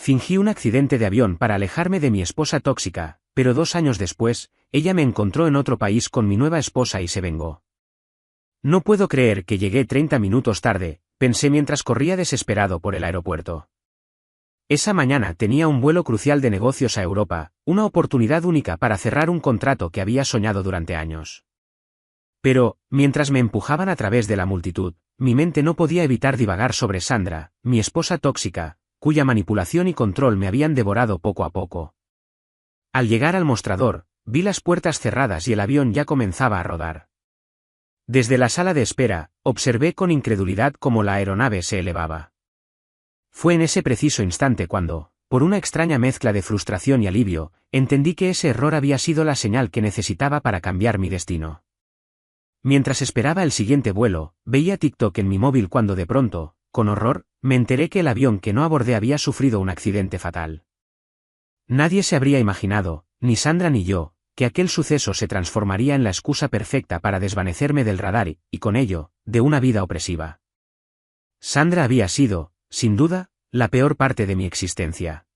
Fingí un accidente de avión para alejarme de mi esposa tóxica, pero 2 años después, ella me encontró en otro país con mi nueva esposa y se vengó. No puedo creer que llegué 30 minutos tarde, pensé mientras corría desesperado por el aeropuerto. Esa mañana tenía un vuelo crucial de negocios a Europa, una oportunidad única para cerrar un contrato que había soñado durante años. Pero, mientras me empujaban a través de la multitud, mi mente no podía evitar divagar sobre Sandra, mi esposa tóxica, cuya manipulación y control me habían devorado poco a poco. Al llegar al mostrador, vi las puertas cerradas y el avión ya comenzaba a rodar. Desde la sala de espera, observé con incredulidad cómo la aeronave se elevaba. Fue en ese preciso instante cuando, por una extraña mezcla de frustración y alivio, entendí que ese error había sido la señal que necesitaba para cambiar mi destino. Mientras esperaba el siguiente vuelo, veía TikTok en mi móvil cuando de pronto, con horror, me enteré que el avión que no abordé había sufrido un accidente fatal. Nadie se habría imaginado, ni Sandra ni yo, que aquel suceso se transformaría en la excusa perfecta para desvanecerme del radar y, con ello, de una vida opresiva. Sandra había sido, sin duda, la peor parte de mi existencia.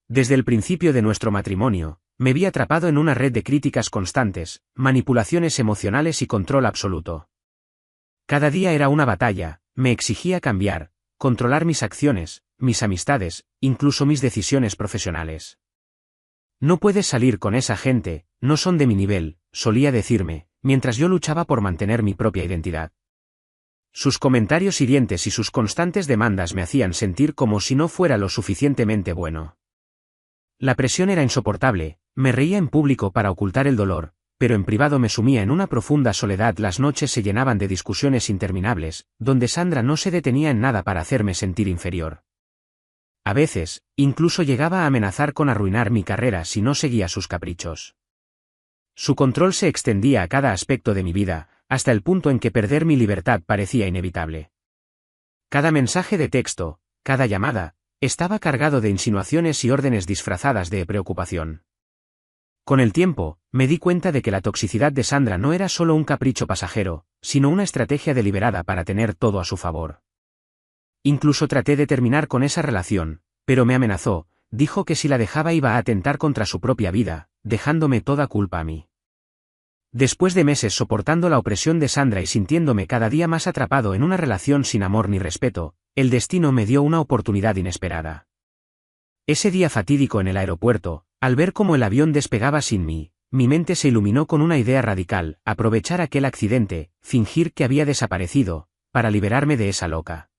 Desde el principio de nuestro matrimonio, me vi atrapado en una red de críticas constantes, manipulaciones emocionales y control absoluto. Cada día era una batalla, me exigía cambiar, controlar mis acciones, mis amistades, incluso mis decisiones profesionales. No puedes salir con esa gente, no son de mi nivel, solía decirme, mientras yo luchaba por mantener mi propia identidad. Sus comentarios hirientes y sus constantes demandas me hacían sentir como si no fuera lo suficientemente bueno. La presión era insoportable, me reía en público para ocultar el dolor, pero en privado me sumía en una profunda soledad. Las noches se llenaban de discusiones interminables, donde Sandra no se detenía en nada para hacerme sentir inferior. A veces, incluso llegaba a amenazar con arruinar mi carrera si no seguía sus caprichos. Su control se extendía a cada aspecto de mi vida, hasta el punto en que perder mi libertad parecía inevitable. Cada mensaje de texto, cada llamada, estaba cargado de insinuaciones y órdenes disfrazadas de preocupación. Con el tiempo, me di cuenta de que la toxicidad de Sandra no era solo un capricho pasajero, sino una estrategia deliberada para tener todo a su favor. Incluso traté de terminar con esa relación, pero me amenazó, dijo que si la dejaba iba a atentar contra su propia vida, dejándome toda culpa a mí. Después de meses soportando la opresión de Sandra y sintiéndome cada día más atrapado en una relación sin amor ni respeto, el destino me dio una oportunidad inesperada. Ese día fatídico en el aeropuerto, al ver cómo el avión despegaba sin mí, mi mente se iluminó con una idea radical: aprovechar aquel accidente, fingir que había desaparecido, para liberarme de esa loca.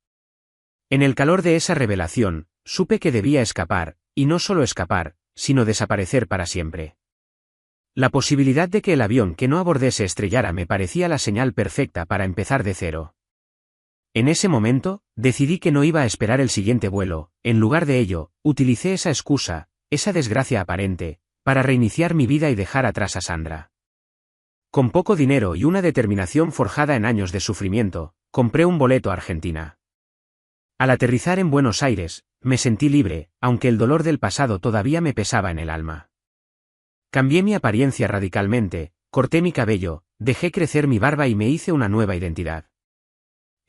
En el calor de esa revelación, supe que debía escapar, y no solo escapar, sino desaparecer para siempre. La posibilidad de que el avión que no abordé se estrellara me parecía la señal perfecta para empezar de cero. En ese momento, decidí que no iba a esperar el siguiente vuelo. En lugar de ello, utilicé esa excusa, esa desgracia aparente, para reiniciar mi vida y dejar atrás a Sandra. Con poco dinero y una determinación forjada en años de sufrimiento, compré un boleto a Argentina. Al aterrizar en Buenos Aires, me sentí libre, aunque el dolor del pasado todavía me pesaba en el alma. Cambié mi apariencia radicalmente, corté mi cabello, dejé crecer mi barba y me hice una nueva identidad.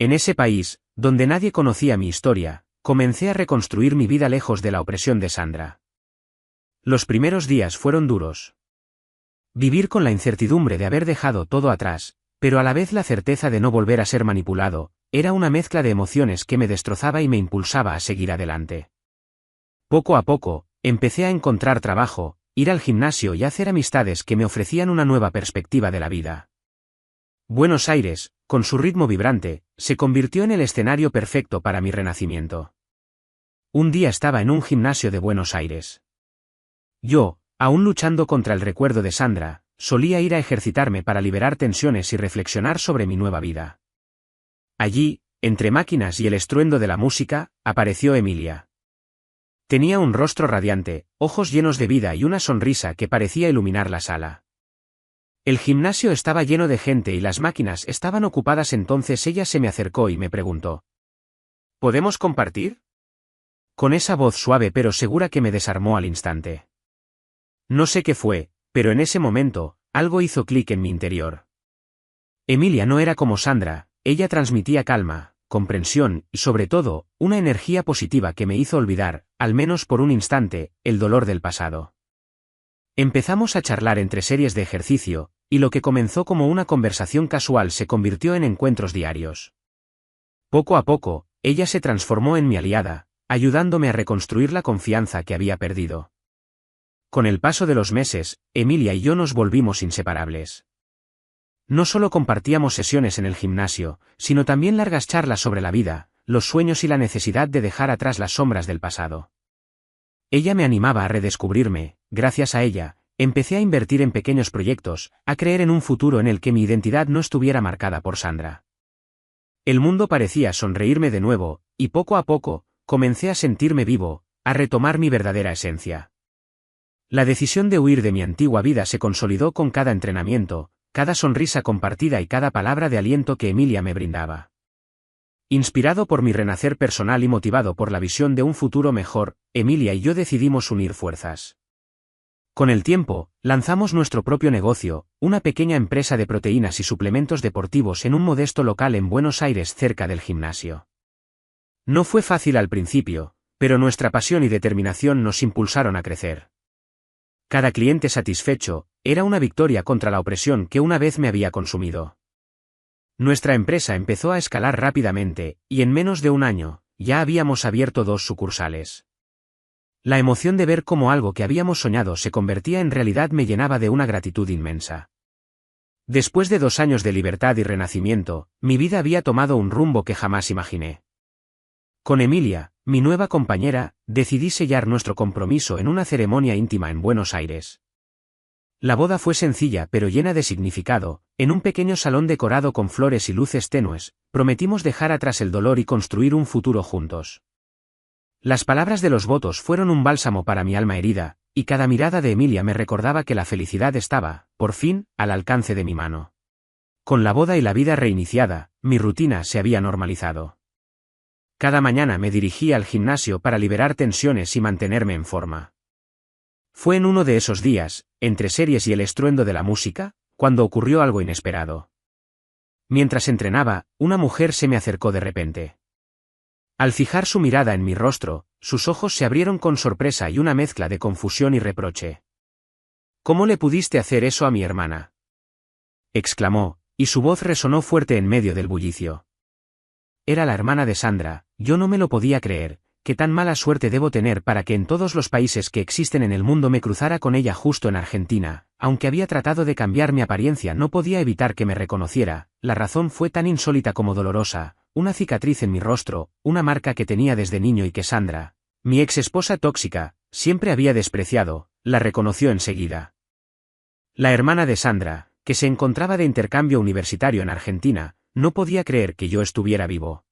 En ese país, donde nadie conocía mi historia, comencé a reconstruir mi vida lejos de la opresión de Sandra. Los primeros días fueron duros. Vivir con la incertidumbre de haber dejado todo atrás, pero a la vez la certeza de no volver a ser manipulado, era una mezcla de emociones que me destrozaba y me impulsaba a seguir adelante. Poco a poco, empecé a encontrar trabajo, ir al gimnasio y hacer amistades que me ofrecían una nueva perspectiva de la vida. Buenos Aires, con su ritmo vibrante, se convirtió en el escenario perfecto para mi renacimiento. Un día estaba en un gimnasio de Buenos Aires. Yo, aún luchando contra el recuerdo de Sandra, solía ir a ejercitarme para liberar tensiones y reflexionar sobre mi nueva vida. Allí, entre máquinas y el estruendo de la música, apareció Emilia. Tenía un rostro radiante, ojos llenos de vida y una sonrisa que parecía iluminar la sala. El gimnasio estaba lleno de gente y las máquinas estaban ocupadas. Entonces ella se me acercó y me preguntó: ¿podemos compartir? Con esa voz suave pero segura que me desarmó al instante. No sé qué fue, pero en ese momento, algo hizo clic en mi interior. Emilia no era como Sandra, ella transmitía calma, comprensión y, sobre todo, una energía positiva que me hizo olvidar, al menos por un instante, el dolor del pasado. Empezamos a charlar entre series de ejercicio, y lo que comenzó como una conversación casual se convirtió en encuentros diarios. Poco a poco, ella se transformó en mi aliada, ayudándome a reconstruir la confianza que había perdido. Con el paso de los meses, Emilia y yo nos volvimos inseparables. No solo compartíamos sesiones en el gimnasio, sino también largas charlas sobre la vida, los sueños y la necesidad de dejar atrás las sombras del pasado. Ella me animaba a redescubrirme, gracias a ella, empecé a invertir en pequeños proyectos, a creer en un futuro en el que mi identidad no estuviera marcada por Sandra. El mundo parecía sonreírme de nuevo, y poco a poco, comencé a sentirme vivo, a retomar mi verdadera esencia. La decisión de huir de mi antigua vida se consolidó con cada entrenamiento, cada sonrisa compartida y cada palabra de aliento que Emilia me brindaba. Inspirado por mi renacer personal y motivado por la visión de un futuro mejor, Emilia y yo decidimos unir fuerzas. Con el tiempo, lanzamos nuestro propio negocio, una pequeña empresa de proteínas y suplementos deportivos en un modesto local en Buenos Aires cerca del gimnasio. No fue fácil al principio, pero nuestra pasión y determinación nos impulsaron a crecer. Cada cliente satisfecho era una victoria contra la opresión que una vez me había consumido. Nuestra empresa empezó a escalar rápidamente, y en menos de un año, ya habíamos abierto 2 sucursales. La emoción de ver cómo algo que habíamos soñado se convertía en realidad me llenaba de una gratitud inmensa. Después de 2 años de libertad y renacimiento, mi vida había tomado un rumbo que jamás imaginé. Con Emilia, mi nueva compañera, decidí sellar nuestro compromiso en una ceremonia íntima en Buenos Aires. La boda fue sencilla pero llena de significado, en un pequeño salón decorado con flores y luces tenues, prometimos dejar atrás el dolor y construir un futuro juntos. Las palabras de los votos fueron un bálsamo para mi alma herida, y cada mirada de Emilia me recordaba que la felicidad estaba, por fin, al alcance de mi mano. Con la boda y la vida reiniciada, mi rutina se había normalizado. Cada mañana me dirigía al gimnasio para liberar tensiones y mantenerme en forma. Fue en uno de esos días, entre series y el estruendo de la música, cuando ocurrió algo inesperado. Mientras entrenaba, una mujer se me acercó de repente. Al fijar su mirada en mi rostro, sus ojos se abrieron con sorpresa y una mezcla de confusión y reproche. ¿Cómo le pudiste hacer eso a mi hermana?, exclamó, y su voz resonó fuerte en medio del bullicio. Era la hermana de Sandra, yo no me lo podía creer. ¿Qué tan mala suerte debo tener para que en todos los países que existen en el mundo me cruzara con ella justo en Argentina? Aunque había tratado de cambiar mi apariencia no podía evitar que me reconociera, la razón fue tan insólita como dolorosa, una cicatriz en mi rostro, una marca que tenía desde niño y que Sandra, mi ex esposa tóxica, siempre había despreciado, la reconoció enseguida. La hermana de Sandra, que se encontraba de intercambio universitario en Argentina, no podía creer que yo estuviera vivo.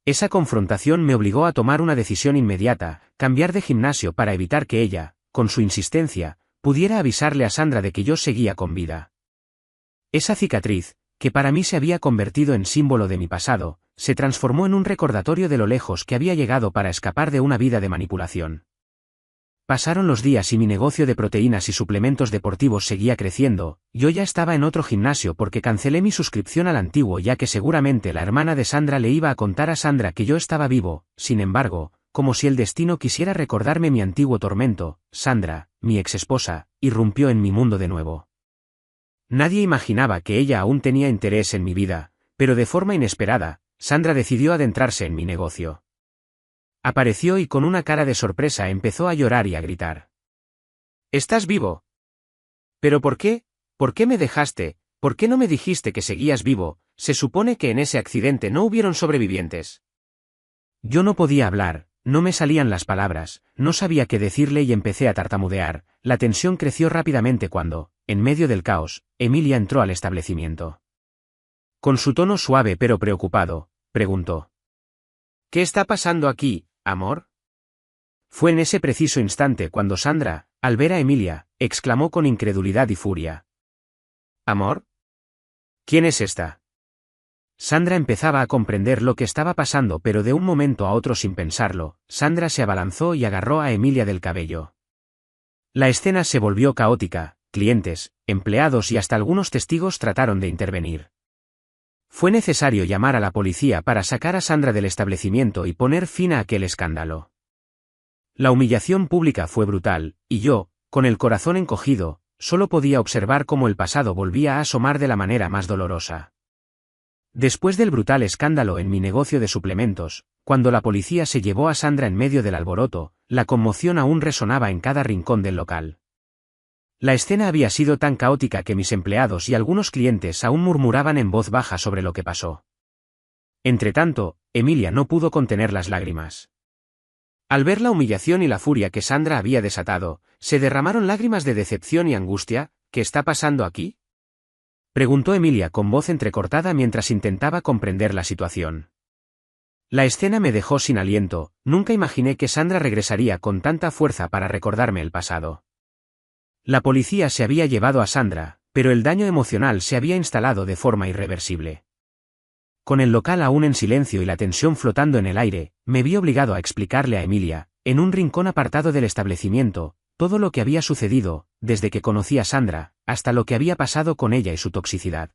Esa confrontación me obligó a tomar una decisión inmediata, cambiar de gimnasio para evitar que ella, con su insistencia, pudiera avisarle a Sandra de que yo seguía con vida. Esa cicatriz, que para mí se había convertido en símbolo de mi pasado, se transformó en un recordatorio de lo lejos que había llegado para escapar de una vida de manipulación. Pasaron los días y mi negocio de proteínas y suplementos deportivos seguía creciendo. Yo ya estaba en otro gimnasio porque cancelé mi suscripción al antiguo ya que seguramente la hermana de Sandra le iba a contar a Sandra que yo estaba vivo. Sin embargo, como si el destino quisiera recordarme mi antiguo tormento, Sandra, mi exesposa, irrumpió en mi mundo de nuevo. Nadie imaginaba que ella aún tenía interés en mi vida, pero de forma inesperada, Sandra decidió adentrarse en mi negocio. Apareció y con una cara de sorpresa empezó a llorar y a gritar. ¿Estás vivo? ¿Pero por qué? ¿Por qué me dejaste? ¿Por qué no me dijiste que seguías vivo? Se supone que en ese accidente no hubieron sobrevivientes. Yo no podía hablar, no me salían las palabras, no sabía qué decirle y empecé a tartamudear. La tensión creció rápidamente cuando, en medio del caos, Emilia entró al establecimiento. Con su tono suave pero preocupado, preguntó. ¿Qué está pasando aquí, amor? Fue en ese preciso instante cuando Sandra, al ver a Emilia, exclamó con incredulidad y furia. ¿Amor? ¿Quién es esta? Sandra empezaba a comprender lo que estaba pasando pero de un momento a otro sin pensarlo, Sandra se abalanzó y agarró a Emilia del cabello. La escena se volvió caótica, clientes, empleados y hasta algunos testigos trataron de intervenir. Fue necesario llamar a la policía para sacar a Sandra del establecimiento y poner fin a aquel escándalo. La humillación pública fue brutal, y yo, con el corazón encogido, solo podía observar cómo el pasado volvía a asomar de la manera más dolorosa. Después del brutal escándalo en mi negocio de suplementos, cuando la policía se llevó a Sandra en medio del alboroto, la conmoción aún resonaba en cada rincón del local. La escena había sido tan caótica que mis empleados y algunos clientes aún murmuraban en voz baja sobre lo que pasó. Entretanto, Emilia no pudo contener las lágrimas. Al ver la humillación y la furia que Sandra había desatado, se derramaron lágrimas de decepción y angustia. ¿Qué está pasando aquí?, preguntó Emilia con voz entrecortada mientras intentaba comprender la situación. La escena me dejó sin aliento. Nunca imaginé que Sandra regresaría con tanta fuerza para recordarme el pasado. La policía se había llevado a Sandra, pero el daño emocional se había instalado de forma irreversible. Con el local aún en silencio y la tensión flotando en el aire, me vi obligado a explicarle a Emilia, en un rincón apartado del establecimiento, todo lo que había sucedido, desde que conocí a Sandra, hasta lo que había pasado con ella y su toxicidad.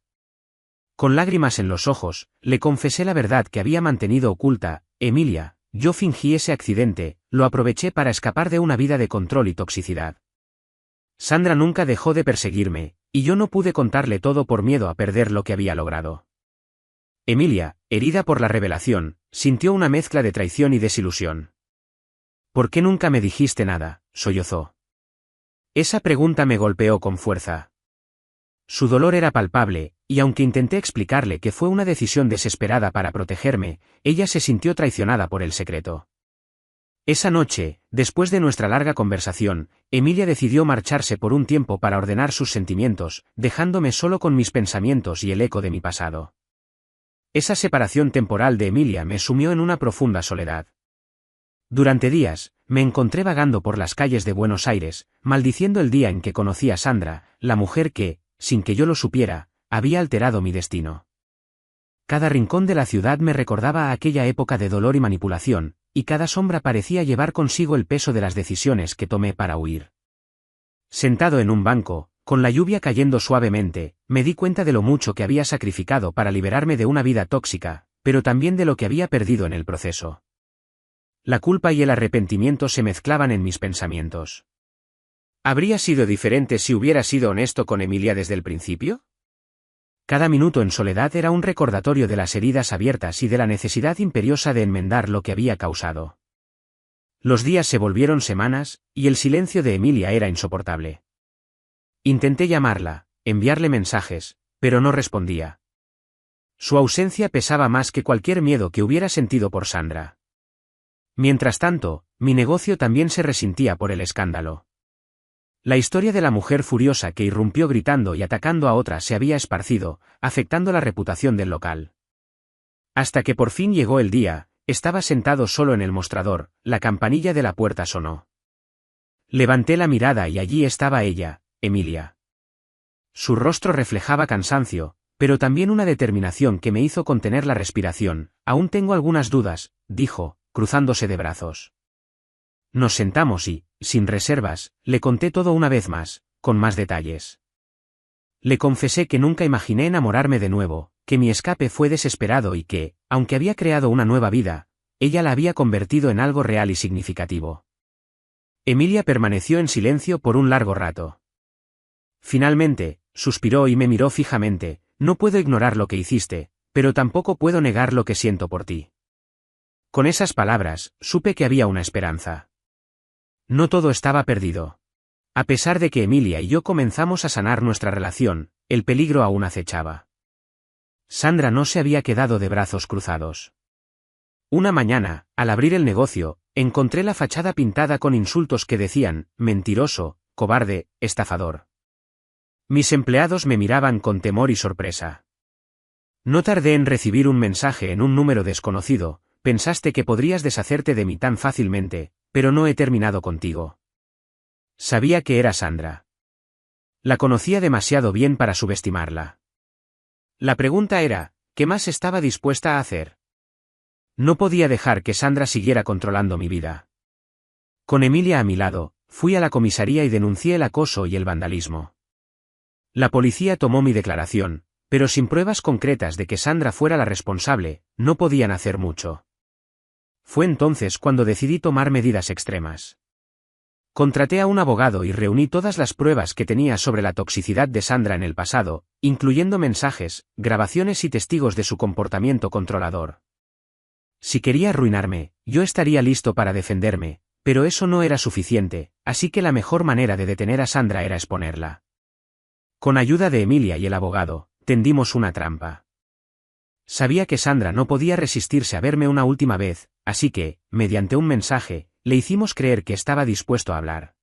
Con lágrimas en los ojos, le confesé la verdad que había mantenido oculta. Emilia, yo fingí ese accidente, lo aproveché para escapar de una vida de control y toxicidad. Sandra nunca dejó de perseguirme, y yo no pude contarle todo por miedo a perder lo que había logrado. Emilia, herida por la revelación, sintió una mezcla de traición y desilusión. ¿Por qué nunca me dijiste nada?, sollozó. Esa pregunta me golpeó con fuerza. Su dolor era palpable, y aunque intenté explicarle que fue una decisión desesperada para protegerme, ella se sintió traicionada por el secreto. Esa noche, después de nuestra larga conversación, Emilia decidió marcharse por un tiempo para ordenar sus sentimientos, dejándome solo con mis pensamientos y el eco de mi pasado. Esa separación temporal de Emilia me sumió en una profunda soledad. Durante días, me encontré vagando por las calles de Buenos Aires, maldiciendo el día en que conocí a Sandra, la mujer que, sin que yo lo supiera, había alterado mi destino. Cada rincón de la ciudad me recordaba a aquella época de dolor y manipulación, y cada sombra parecía llevar consigo el peso de las decisiones que tomé para huir. Sentado en un banco, con la lluvia cayendo suavemente, me di cuenta de lo mucho que había sacrificado para liberarme de una vida tóxica, pero también de lo que había perdido en el proceso. La culpa y el arrepentimiento se mezclaban en mis pensamientos. ¿Habría sido diferente si hubiera sido honesto con Emilia desde el principio? Cada minuto en soledad era un recordatorio de las heridas abiertas y de la necesidad imperiosa de enmendar lo que había causado. Los días se volvieron semanas, y el silencio de Emilia era insoportable. Intenté llamarla, enviarle mensajes, pero no respondía. Su ausencia pesaba más que cualquier miedo que hubiera sentido por Sandra. Mientras tanto, mi negocio también se resentía por el escándalo. La historia de la mujer furiosa que irrumpió gritando y atacando a otra se había esparcido, afectando la reputación del local. Hasta que por fin llegó el día, estaba sentado solo en el mostrador, la campanilla de la puerta sonó. Levanté la mirada y allí estaba ella, Emilia. Su rostro reflejaba cansancio, pero también una determinación que me hizo contener la respiración. Aún tengo algunas dudas, dijo, cruzándose de brazos. Nos sentamos y, sin reservas, le conté todo una vez más, con más detalles. Le confesé que nunca imaginé enamorarme de nuevo, que mi escape fue desesperado y que, aunque había creado una nueva vida, ella la había convertido en algo real y significativo. Emilia permaneció en silencio por un largo rato. Finalmente, suspiró y me miró fijamente. No puedo ignorar lo que hiciste, pero tampoco puedo negar lo que siento por ti. Con esas palabras, supe que había una esperanza. No todo estaba perdido. A pesar de que Emilia y yo comenzamos a sanar nuestra relación, el peligro aún acechaba. Sandra no se había quedado de brazos cruzados. Una mañana, al abrir el negocio, encontré la fachada pintada con insultos que decían, mentiroso, cobarde, estafador. Mis empleados me miraban con temor y sorpresa. No tardé en recibir un mensaje en un número desconocido. Pensaste que podrías deshacerte de mí tan fácilmente, pero no he terminado contigo. Sabía que era Sandra. La conocía demasiado bien para subestimarla. La pregunta era, ¿qué más estaba dispuesta a hacer? No podía dejar que Sandra siguiera controlando mi vida. Con Emilia a mi lado, fui a la comisaría y denuncié el acoso y el vandalismo. La policía tomó mi declaración, Pero sin pruebas concretas de que Sandra fuera la responsable, no podían hacer mucho. Fue entonces cuando decidí tomar medidas extremas. Contraté a un abogado y reuní todas las pruebas que tenía sobre la toxicidad de Sandra en el pasado, incluyendo mensajes, grabaciones y testigos de su comportamiento controlador. Si quería arruinarme, yo estaría listo para defenderme, pero eso no era suficiente, así que la mejor manera de detener a Sandra era exponerla. Con ayuda de Emilia y el abogado, tendimos una trampa. Sabía que Sandra no podía resistirse a verme una última vez, así que, mediante un mensaje, le hicimos creer que estaba dispuesto a hablar.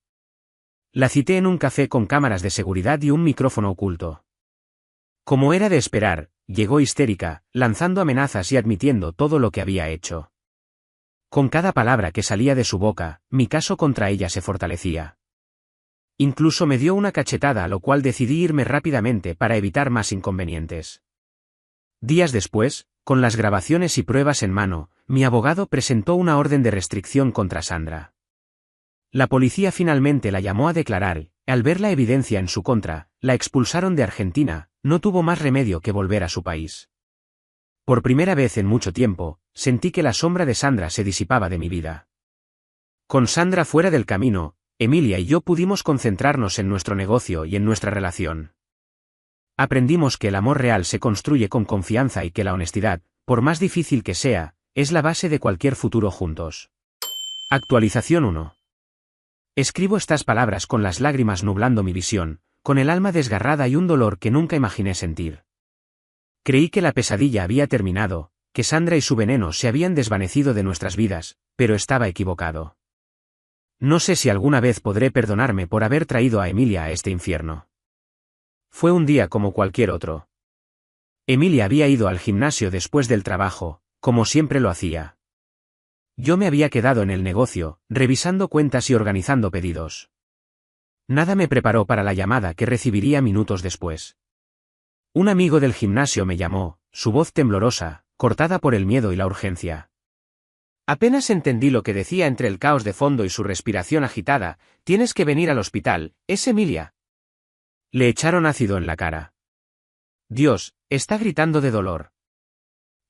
La cité en un café con cámaras de seguridad y un micrófono oculto. Como era de esperar, llegó histérica, lanzando amenazas y admitiendo todo lo que había hecho. Con cada palabra que salía de su boca, mi caso contra ella se fortalecía. Incluso me dio una cachetada, a lo cual decidí irme rápidamente para evitar más inconvenientes. Días después, con las grabaciones y pruebas en mano, mi abogado presentó una orden de restricción contra Sandra. La policía finalmente la llamó a declarar, y, al ver la evidencia en su contra, la expulsaron de Argentina. No tuvo más remedio que volver a su país. Por primera vez en mucho tiempo, sentí que la sombra de Sandra se disipaba de mi vida. Con Sandra fuera del camino, Emilia y yo pudimos concentrarnos en nuestro negocio y en nuestra relación. Aprendimos que el amor real se construye con confianza y que la honestidad, por más difícil que sea, es la base de cualquier futuro juntos. Actualización 1. Escribo estas palabras con las lágrimas nublando mi visión, con el alma desgarrada y un dolor que nunca imaginé sentir. Creí que la pesadilla había terminado, que Sandra y su veneno se habían desvanecido de nuestras vidas, pero estaba equivocado. No sé si alguna vez podré perdonarme por haber traído a Emilia a este infierno. Fue un día como cualquier otro. Emilia había ido al gimnasio después del trabajo, como siempre lo hacía. Yo me había quedado en el negocio, revisando cuentas y organizando pedidos. Nada me preparó para la llamada que recibiría minutos después. Un amigo del gimnasio me llamó, su voz temblorosa, cortada por el miedo y la urgencia. Apenas entendí lo que decía entre el caos de fondo y su respiración agitada. Tienes que venir al hospital, es Emilia. Le echaron ácido en la cara. Dios, está gritando de dolor.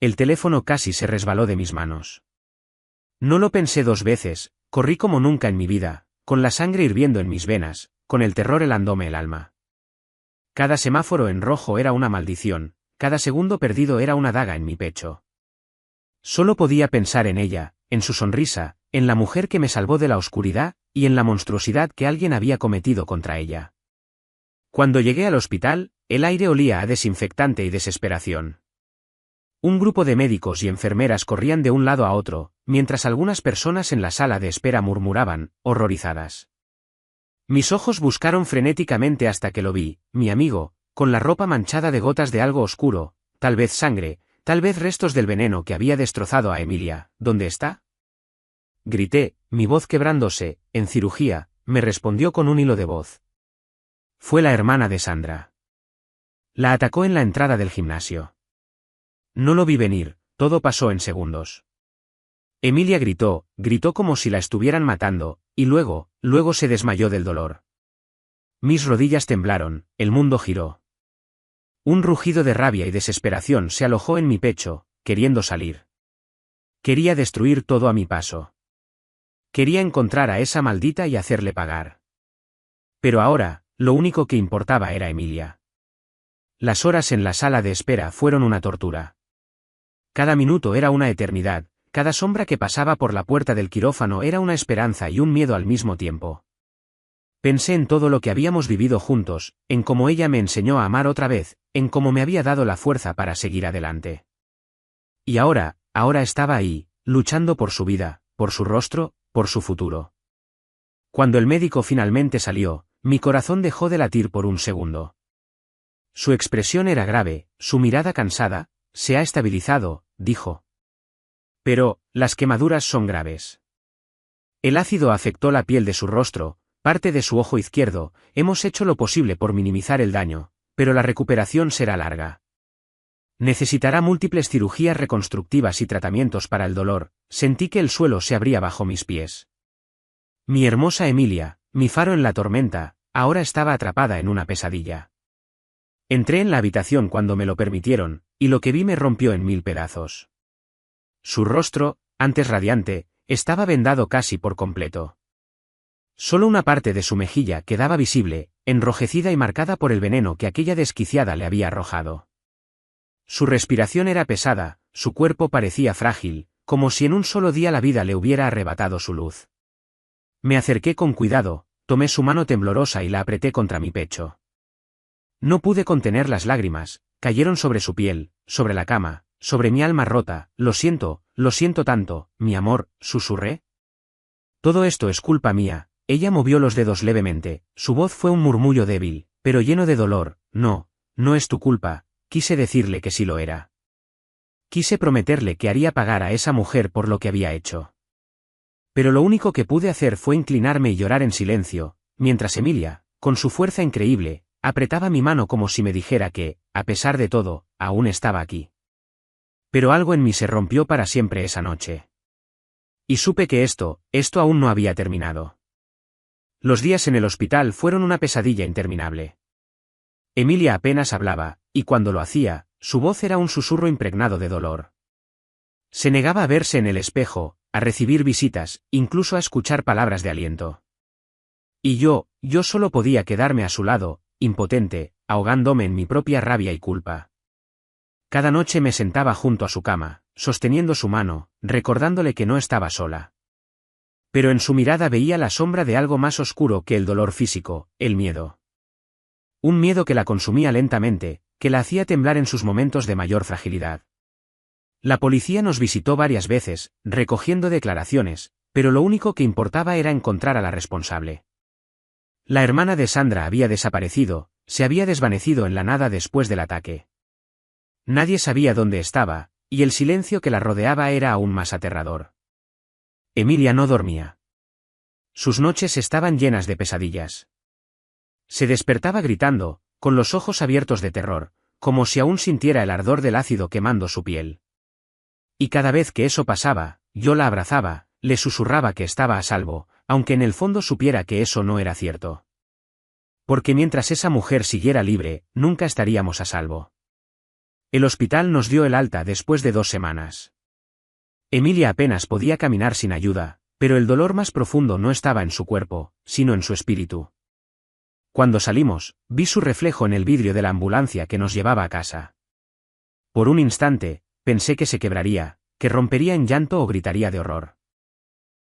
El teléfono casi se resbaló de mis manos. No lo pensé dos veces, corrí como nunca en mi vida, con la sangre hirviendo en mis venas, con el terror helándome el alma. Cada semáforo en rojo era una maldición, cada segundo perdido era una daga en mi pecho. Solo podía pensar en ella, en su sonrisa, en la mujer que me salvó de la oscuridad, y en la monstruosidad que alguien había cometido contra ella. Cuando llegué al hospital, el aire olía a desinfectante y desesperación. Un grupo de médicos y enfermeras corrían de un lado a otro, mientras algunas personas en la sala de espera murmuraban, horrorizadas. Mis ojos buscaron frenéticamente hasta que lo vi, mi amigo, con la ropa manchada de gotas de algo oscuro, tal vez sangre, tal vez restos del veneno que había destrozado a Emilia. ¿Dónde está? Grité, mi voz quebrándose. En cirugía, me respondió con un hilo de voz. Fue la hermana de Sandra. La atacó en la entrada del gimnasio. No lo vi venir, todo pasó en segundos. Emilia gritó como si la estuvieran matando, y luego se desmayó del dolor. Mis rodillas temblaron, el mundo giró. Un rugido de rabia y desesperación se alojó en mi pecho, queriendo salir. Quería destruir todo a mi paso. Quería encontrar a esa maldita y hacerle pagar. Pero ahora, lo único que importaba era Emilia. Las horas en la sala de espera fueron una tortura. Cada minuto era una eternidad, cada sombra que pasaba por la puerta del quirófano era una esperanza y un miedo al mismo tiempo. Pensé en todo lo que habíamos vivido juntos, en cómo ella me enseñó a amar otra vez, en cómo me había dado la fuerza para seguir adelante. Y ahora estaba ahí, luchando por su vida, por su rostro, por su futuro. Cuando el médico finalmente salió, mi corazón dejó de latir por un segundo. Su expresión era grave, su mirada cansada. Se ha estabilizado, dijo. Pero, las quemaduras son graves. El ácido afectó la piel de su rostro, parte de su ojo izquierdo. Hemos hecho lo posible por minimizar el daño, pero la recuperación será larga. Necesitará múltiples cirugías reconstructivas y tratamientos para el dolor. Sentí que el suelo se abría bajo mis pies. Mi hermosa Emilia, mi faro en la tormenta, ahora estaba atrapada en una pesadilla. Entré en la habitación cuando me lo permitieron, y lo que vi me rompió en 1000 pedazos. Su rostro, antes radiante, estaba vendado casi por completo. Solo una parte de su mejilla quedaba visible, enrojecida y marcada por el veneno que aquella desquiciada le había arrojado. Su respiración era pesada, su cuerpo parecía frágil, como si en un solo día la vida le hubiera arrebatado su luz. Me acerqué con cuidado, tomé su mano temblorosa y la apreté contra mi pecho. No pude contener las lágrimas, cayeron sobre su piel, sobre la cama, sobre mi alma rota. Lo siento tanto, mi amor, susurré. Todo esto es culpa mía. Ella movió los dedos levemente, su voz fue un murmullo débil, pero lleno de dolor. No, no es tu culpa. Quise decirle que sí lo era. Quise prometerle que haría pagar a esa mujer por lo que había hecho. Pero lo único que pude hacer fue inclinarme y llorar en silencio, mientras Emilia, con su fuerza increíble, apretaba mi mano como si me dijera que, a pesar de todo, aún estaba aquí. Pero algo en mí se rompió para siempre esa noche. Y supe que esto aún no había terminado. Los días en el hospital fueron una pesadilla interminable. Emilia apenas hablaba, y cuando lo hacía, su voz era un susurro impregnado de dolor. Se negaba a verse en el espejo, a recibir visitas, incluso a escuchar palabras de aliento. Y yo solo podía quedarme a su lado, impotente, ahogándome en mi propia rabia y culpa. Cada noche me sentaba junto a su cama, sosteniendo su mano, recordándole que no estaba sola. Pero en su mirada veía la sombra de algo más oscuro que el dolor físico, el miedo. Un miedo que la consumía lentamente, que la hacía temblar en sus momentos de mayor fragilidad. La policía nos visitó varias veces, recogiendo declaraciones, pero lo único que importaba era encontrar a la responsable. La hermana de Sandra había desaparecido, se había desvanecido en la nada después del ataque. Nadie sabía dónde estaba, y el silencio que la rodeaba era aún más aterrador. Emilia no dormía. Sus noches estaban llenas de pesadillas. Se despertaba gritando, con los ojos abiertos de terror, como si aún sintiera el ardor del ácido quemando su piel. Y cada vez que eso pasaba, yo la abrazaba, le susurraba que estaba a salvo, aunque en el fondo supiera que eso no era cierto. Porque mientras esa mujer siguiera libre, nunca estaríamos a salvo. El hospital nos dio el alta después de 2 semanas. Emilia apenas podía caminar sin ayuda, pero el dolor más profundo no estaba en su cuerpo, sino en su espíritu. Cuando salimos, vi su reflejo en el vidrio de la ambulancia que nos llevaba a casa. Por un instante, pensé que se quebraría, que rompería en llanto o gritaría de horror.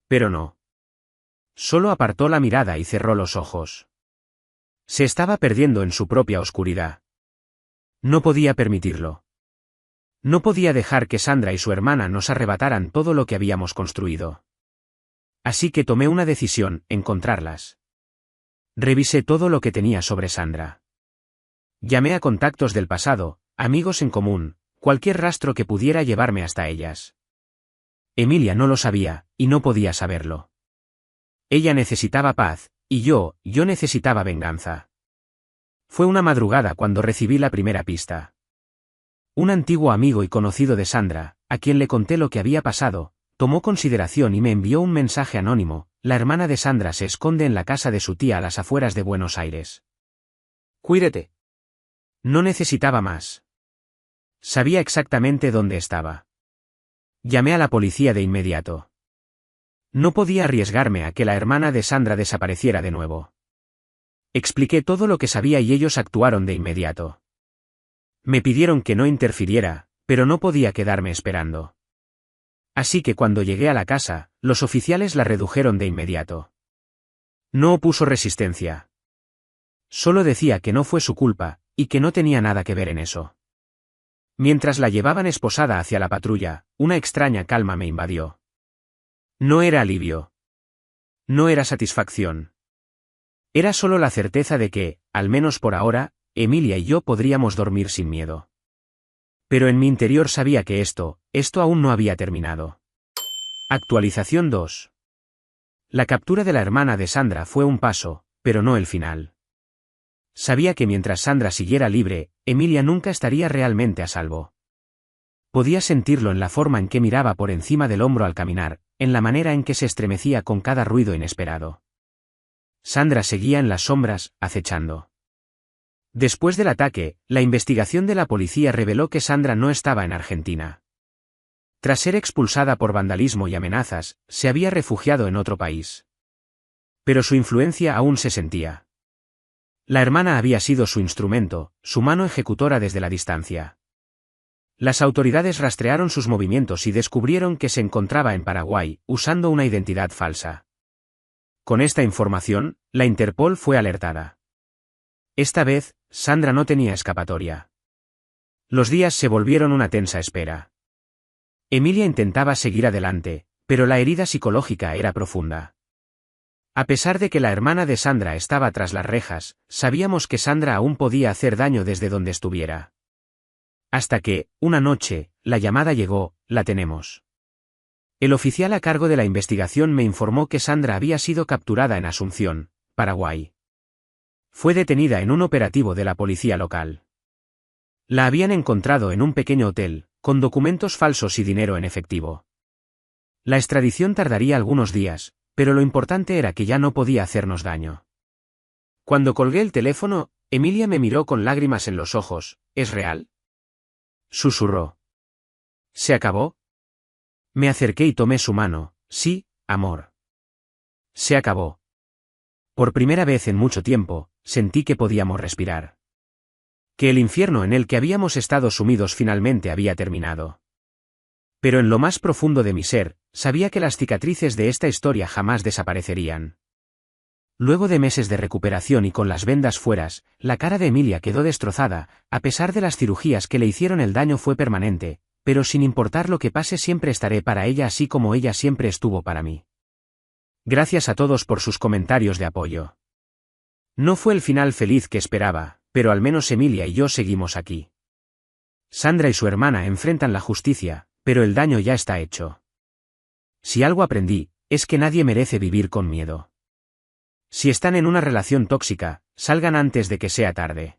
Pero no. Solo apartó la mirada y cerró los ojos. Se estaba perdiendo en su propia oscuridad. No podía permitirlo. No podía dejar que Sandra y su hermana nos arrebataran todo lo que habíamos construido. Así que tomé una decisión: encontrarlas. Revisé todo lo que tenía sobre Sandra. Llamé a contactos del pasado, amigos en común, cualquier rastro que pudiera llevarme hasta ellas. Emilia no lo sabía, y no podía saberlo. Ella necesitaba paz, y yo necesitaba venganza. Fue una madrugada cuando recibí la primera pista. Un antiguo amigo y conocido de Sandra, a quien le conté lo que había pasado, tomó consideración y me envió un mensaje anónimo: la hermana de Sandra se esconde en la casa de su tía a las afueras de Buenos Aires. Cuídate. No necesitaba más. Sabía exactamente dónde estaba. Llamé a la policía de inmediato. No podía arriesgarme a que la hermana de Sandra desapareciera de nuevo. Expliqué todo lo que sabía y ellos actuaron de inmediato. Me pidieron que no interfiriera, pero no podía quedarme esperando. Así que cuando llegué a la casa, los oficiales la redujeron de inmediato. No opuso resistencia. Solo decía que no fue su culpa, y que no tenía nada que ver en eso. Mientras la llevaban esposada hacia la patrulla, una extraña calma me invadió. No era alivio. No era satisfacción. Era solo la certeza de que, al menos por ahora, Emilia y yo podríamos dormir sin miedo. Pero en mi interior sabía que esto aún no había terminado. Actualización 2. La captura de la hermana de Sandra fue un paso, pero no el final. Sabía que mientras Sandra siguiera libre, Emilia nunca estaría realmente a salvo. Podía sentirlo en la forma en que miraba por encima del hombro al caminar, en la manera en que se estremecía con cada ruido inesperado. Sandra seguía en las sombras, acechando. Después del ataque, la investigación de la policía reveló que Sandra no estaba en Argentina. Tras ser expulsada por vandalismo y amenazas, se había refugiado en otro país. Pero su influencia aún se sentía. La hermana había sido su instrumento, su mano ejecutora desde la distancia. Las autoridades rastrearon sus movimientos y descubrieron que se encontraba en Paraguay, usando una identidad falsa. Con esta información, la Interpol fue alertada. Esta vez, Sandra no tenía escapatoria. Los días se volvieron una tensa espera. Emilia intentaba seguir adelante, pero la herida psicológica era profunda. A pesar de que la hermana de Sandra estaba tras las rejas, sabíamos que Sandra aún podía hacer daño desde donde estuviera. Hasta que, una noche, la llamada llegó: la tenemos. El oficial a cargo de la investigación me informó que Sandra había sido capturada en Asunción, Paraguay. Fue detenida en un operativo de la policía local. La habían encontrado en un pequeño hotel, con documentos falsos y dinero en efectivo. La extradición tardaría algunos días, pero lo importante era que ya no podía hacernos daño. Cuando colgué el teléfono, Emilia me miró con lágrimas en los ojos. ¿Es real?, susurró. ¿Se acabó? Me acerqué y tomé su mano. Sí, amor. Se acabó. Por primera vez en mucho tiempo, sentí que podíamos respirar. Que el infierno en el que habíamos estado sumidos finalmente había terminado. Pero en lo más profundo de mi ser, sabía que las cicatrices de esta historia jamás desaparecerían. Luego de meses de recuperación y con las vendas fueras, la cara de Emilia quedó destrozada. A pesar de las cirugías que le hicieron, el daño fue permanente, pero sin importar lo que pase siempre estaré para ella, así como ella siempre estuvo para mí. Gracias a todos por sus comentarios de apoyo. No fue el final feliz que esperaba, pero al menos Emilia y yo seguimos aquí. Sandra y su hermana enfrentan la justicia, pero el daño ya está hecho. Si algo aprendí, es que nadie merece vivir con miedo. Si están en una relación tóxica, salgan antes de que sea tarde.